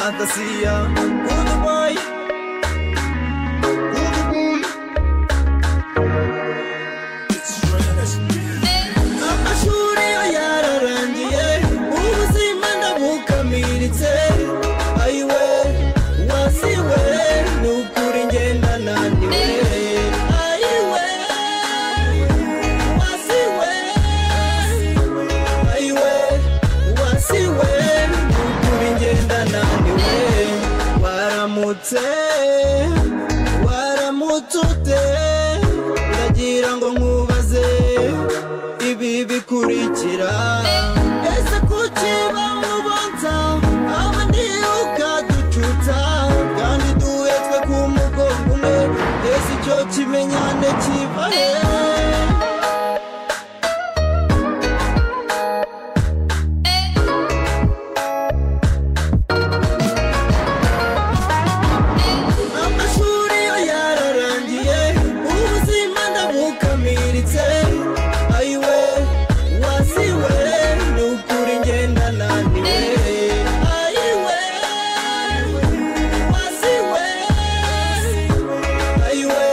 Anastasia, good boy. Amashuri yararangiye ubuzima ndabukamiritse ayiwe wasiwe nukuri ngenda naniwe ayiwe wasiwe ayiwe wasiwe nukuri ngenda naniwe waramutute ndagira ngo nkubaze ibi bikurikira ese kuki bamubonza abandi ukaducuta kandi duhetswe ku mugongo umwe ese icyo kimenyane kiva he amashuri yo yararangiye ubuzima ndabukamiritse ayiwe wasiwe nukuri ngenda naniwe ayiwe wasiwe ayiwe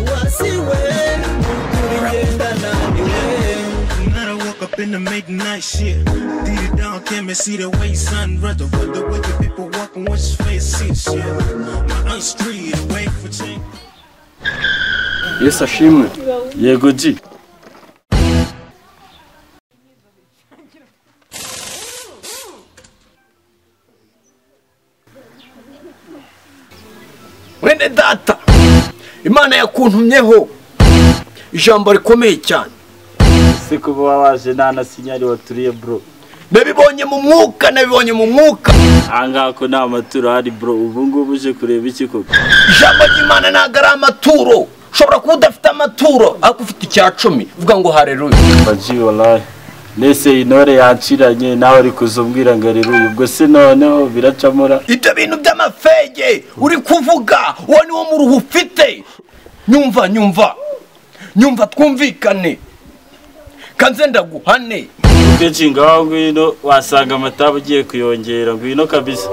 wasiwe nukuri ngenda naniwe. When I woke up in the midnight shit, beat it down, can't see the way sun rather with the way the people walking, watch his face, see the shit. My street away for change. Yes, ashimwe. Yego ji. Wene data. Imana yakuntumyeho. Ijambo rikomeye cyane. Se kuba waje nana sinyari waturiye bro. Nabibonye mu mwuka. Angako na amaturo hari bro. Ubu ngubu uje kureba iki koko? Ijambo ry'Imana ntago ari amaturo. Ushobora kuba udafite amaturo ariko ufite icya 10 uvuga ngo haleluya. Baji wallahi. Nese intore yanciranye nawe ari kuzumbwira ngo haleluya. Ubwo se noneho biracamura. Ibyo bintu by'amafege uri kuvuga wowe ni wo mu ruhu ufite. Nyumva twumvikane. Kanze ndaguhane. Ukenshi ngaho ngwino wasanga amatabu ugiye kuyongera ngwino kabisa.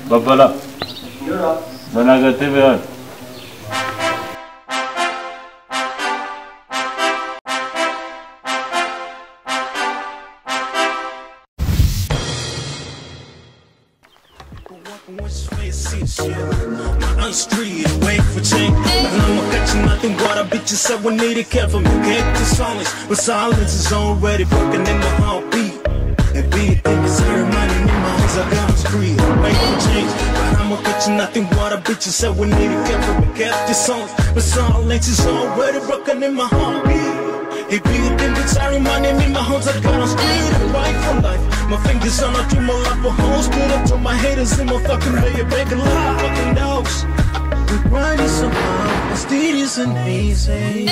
Babala. Zana agatebe hano. Watch his face, see the shit. My street away for change. And I'ma cut you nothing what I bitch you said we need it careful. You can't be silence, but silence is already broken in my heartbeat. And be it thing is reminding me my hands I got on street away for change. But I'ma cut you nothing what I bitch you said we need it careful. We kept your songs, but silence is already broken in my heartbeat. It be a thing that's reminding me my hands I got on street away from life. My fingers on a dream of life for hoes. Put up to my haters in my fucking way. Breaking life, fucking dogs. We grinding somehow. It's tedious and easy.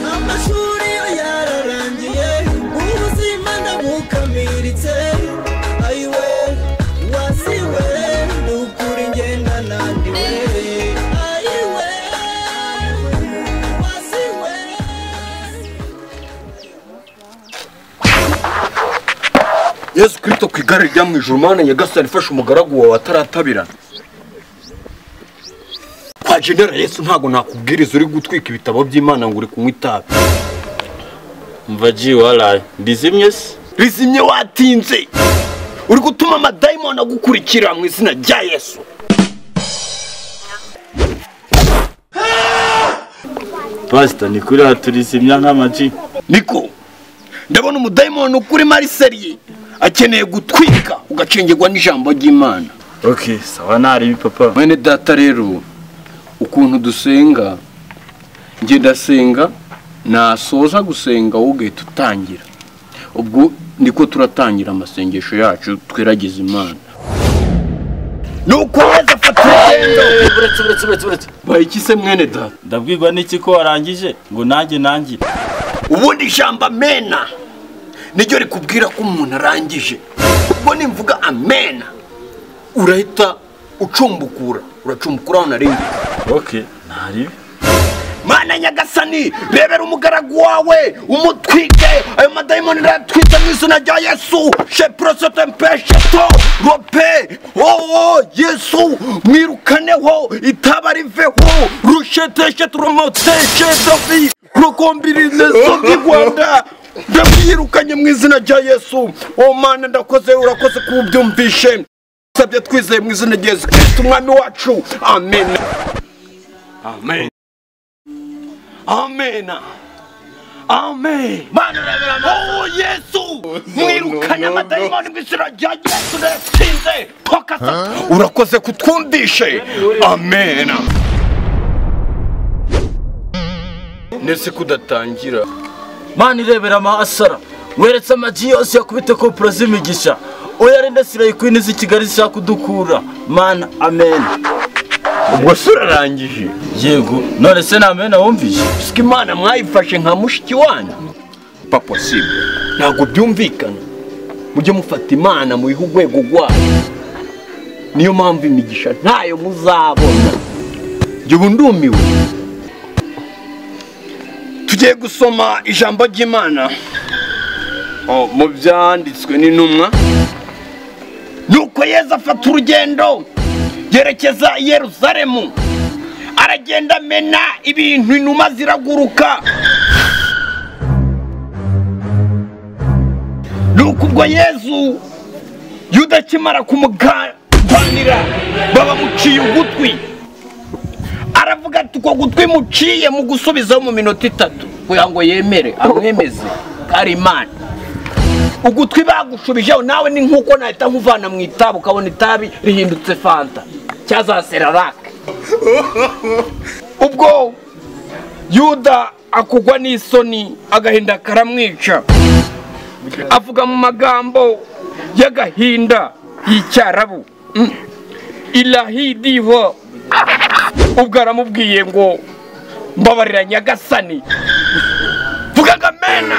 Amashuri yo yararangiye ubuzima ndabukamiritse ayiwe wasiwe nukuri ngenda naniwe ayiwe wasiwe. Yesu Kristo ku igare rya mu ijuru Mana Nyagasani fasha umugaragu wawe ataratabirana. Kwa General Yesu ntago nakubwiriza uri gutwika ibitabo by'Imana ngo uri kunywa itabi. Mvaji wallahi. Rizimye watinze. Uri gutuma amadayimoni agukurikira mu izina rya Yesu. Pastor ni kuri aturizimya nk'amaji. Niko. Ndabona umudayimoni ukuri Mariseli akeneye gutwika ugacengegwa n'ijambo ry'Imana. Okay, sawa nari papa. Mwene data rero ukuntu dusenga nge ndasenga nasoza gusenga wowe tutangira. Ubwo niko turatangira amasengesho yacu twiragiza Imana. Nuko weza fatendo. Buretse. Bayikise mwene data. Ndabwirwa n'iki ko warangije ngo nanjye. Ubundi ijambo amena niryo rikubwira ko umuntu arangije. Ubwo nimvuga amena urahita ucumbukura, uracumbukura aho narindi. Okay, ntari. Mana none nyagasani rebera umugaragu wawe umutwike ayo madayimoni ratwitse mu izina rya Yesu sheprosotempesheto rope Yesu mwirukaneho itaba riveho rusheteshe turomoteshe dofi rukombirine zogi Rwanda ndamwirukanye mu izina rya Yesu. Mana ndakoze urakoze kubyumvishe sabye twizeye mu izina rya Yesu Kristo umwami wacu amen amen amen amen. Mana Yesu mwirukanye amadayimoni mu izina rya Yesu ndatsinze toka urakoze kutwumvishe amen. Nese kudatangira Mana irebera amahasara weretse amagi yose yakubite kopura z'imigisha oyarinde sirayi kwini z'Ikigali zishaka kudukura Mana amen. ubwo surarangije Yego none se na amen wumvishe siki Imana mwayifashe nka mushiki wanyu papa sibo ntago byumvikana mujye mufata Imana mu ihugwego rwayo niyo mpamvu imigisha ntayo muzabona jye bundumiwe. Tugiye gusoma ijambo ry'Imana mu byanditswe n'intumwa. Nuko Yesu afata urugendo yerekeza i Yerusalemu aragenda amena ibintu inuma ziraguruka. Nuko ubwo Yesu Yuda akimara kumuganira babamuciye ugutwi aravuga ati uko gutwi muciye mu gusubizaho mu minota 3 kugira ngo yemere amwemeze ari Imana. Ugutwi bagushubijeho nawe ni nkuko nahita nkuvana mu itabu ukabona itabi rihindutse fanta cyaza serarake. Ubwo Yuda akugwa n'isoni agahinda karamwica avuga mu magambo y'agahinda y'icyarabu ilahidiho. Ubwo aramubwiye ngo mbabarira nyagasani vugaga mena.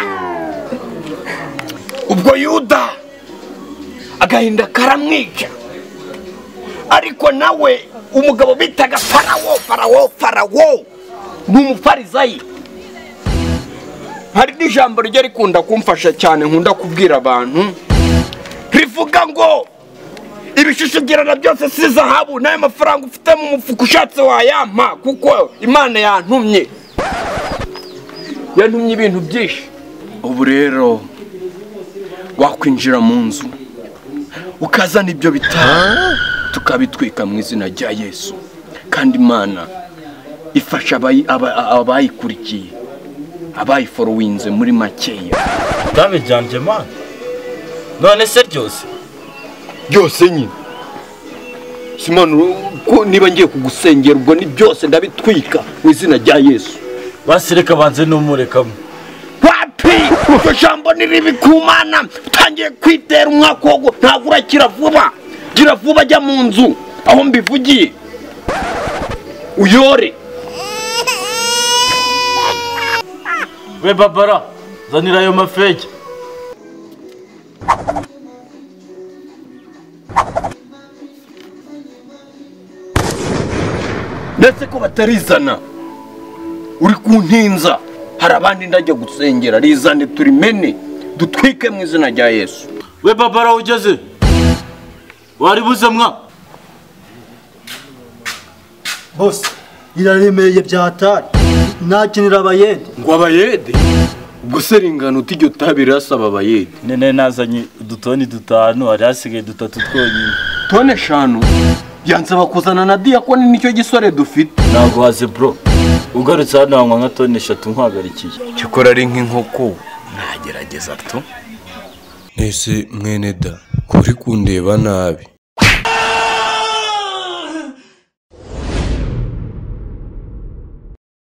Ubwo Yuda agahinda karamwica ariko nawe umugabo bitaga Farawo n'umufarizayi hari n'ijambo ryo rikunda kumfasha cyane nkunda kubwira abantu rivuga ngo ibishishigirana byose si zahabu nayo mafaranga ufite mu mufuko ushatse wayampa kuko Imana yantumye ibintu byinshi. Ubu rero wakwinjira mu nzu ukazana ibyo bitabo tukabitwika mu izina rya Yesu kandi Imana ifasha abayikurikiye abayiforowinze muri makeya. Ndabijyanje Mana none se byose nyine Simon ko niba ngiye kugusengera ubwo ni byose ndabitwika mu izina rya Yesu. Basireka banze n'umurekamo wapi uko jambo niribi kumana utangiye kwitera umwaka wo ntabwo urakira vuba. Gira vuba jya mu nzu aho mbivugiye uyore. We babara zanira ayo mafege. Ndetse ko batarizana uri kuntinza hari abandi ndajya gusengera rizane turimene dutwike mu izina rya Yesu. We babara ugeze waribuze mwa Boss iraremeye byatari nakinira abayede ngo abayede ubwo seringano utiryo tabirasaba abayede nene nazanye udutoni 5 ari hasigaye 3 twonyine tone 5 byansaba kuzana na diakoni nicyo gisore dufite nago haze bro ugarutse hano nkwa nka tone 3 nkwagarikiye cyokora ari nk'inkoko nagerageza to. Ese mwene da kuri kundeba nabi